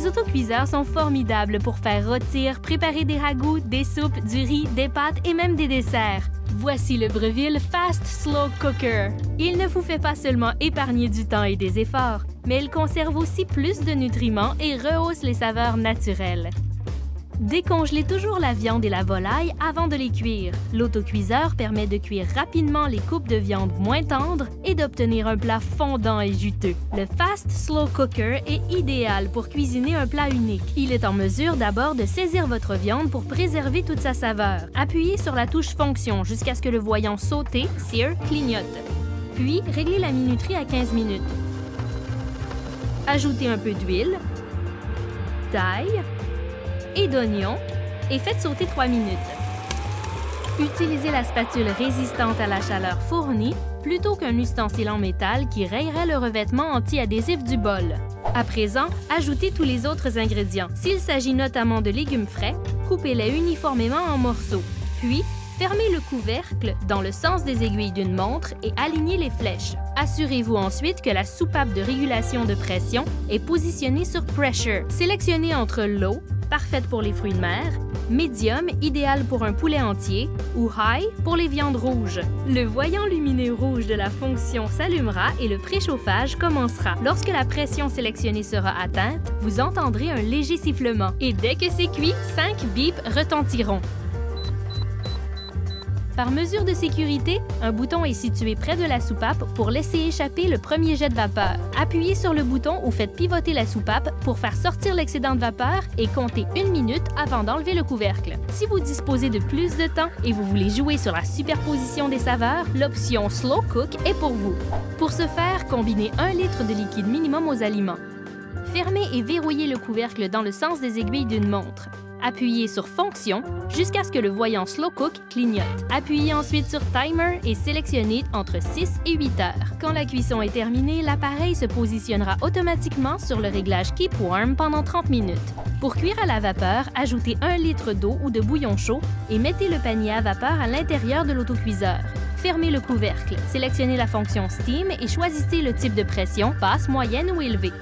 Les autocuiseurs sont formidables pour faire rôtir, préparer des ragoûts, des soupes, du riz, des pâtes et même des desserts. Voici le Breville Fast Slow Cooker. Il ne vous fait pas seulement épargner du temps et des efforts, mais il conserve aussi plus de nutriments et rehausse les saveurs naturelles. Décongelez toujours la viande et la volaille avant de les cuire. L'autocuiseur permet de cuire rapidement les coupes de viande moins tendres et d'obtenir un plat fondant et juteux. Le Fast Slow Cooker est idéal pour cuisiner un plat unique. Il est en mesure d'abord de saisir votre viande pour préserver toute sa saveur. Appuyez sur la touche Fonction jusqu'à ce que le voyant sauté, Sear, clignote. Puis, réglez la minuterie à 15 minutes. Ajoutez un peu d'huile, d'ail et d'oignon et faites sauter 3 minutes. Utilisez la spatule résistante à la chaleur fournie plutôt qu'un ustensile en métal qui rayerait le revêtement anti-adhésif du bol. À présent, ajoutez tous les autres ingrédients. S'il s'agit notamment de légumes frais, coupez-les uniformément en morceaux. Puis, fermez le couvercle dans le sens des aiguilles d'une montre et alignez les flèches. Assurez-vous ensuite que la soupape de régulation de pression est positionnée sur Pressure. Sélectionnez entre Low, parfaite pour les fruits de mer, Medium, idéal pour un poulet entier, ou High pour les viandes rouges. Le voyant lumineux rouge de la fonction s'allumera et le préchauffage commencera. Lorsque la pression sélectionnée sera atteinte, vous entendrez un léger sifflement. Et dès que c'est cuit, 5 bips retentiront. Par mesure de sécurité, un bouton est situé près de la soupape pour laisser échapper le premier jet de vapeur. Appuyez sur le bouton ou faites pivoter la soupape pour faire sortir l'excédent de vapeur et comptez 1 minute avant d'enlever le couvercle. Si vous disposez de plus de temps et vous voulez jouer sur la superposition des saveurs, l'option Slow Cook est pour vous. Pour ce faire, combinez 1 litre de liquide minimum aux aliments. Fermez et verrouillez le couvercle dans le sens des aiguilles d'une montre. Appuyez sur Fonction jusqu'à ce que le voyant Slow Cook clignote. Appuyez ensuite sur Timer et sélectionnez entre 6 et 8 heures. Quand la cuisson est terminée, l'appareil se positionnera automatiquement sur le réglage Keep Warm pendant 30 minutes. Pour cuire à la vapeur, ajoutez 1 litre d'eau ou de bouillon chaud et mettez le panier à vapeur à l'intérieur de l'autocuiseur. Fermez le couvercle, sélectionnez la fonction Steam et choisissez le type de pression, basse, moyenne ou élevée.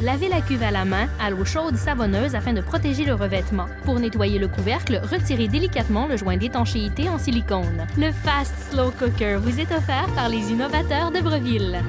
Lavez la cuve à la main, à l'eau chaude savonneuse afin de protéger le revêtement. Pour nettoyer le couvercle, retirez délicatement le joint d'étanchéité en silicone. Le Fast Slow Cooker vous est offert par les innovateurs de Breville.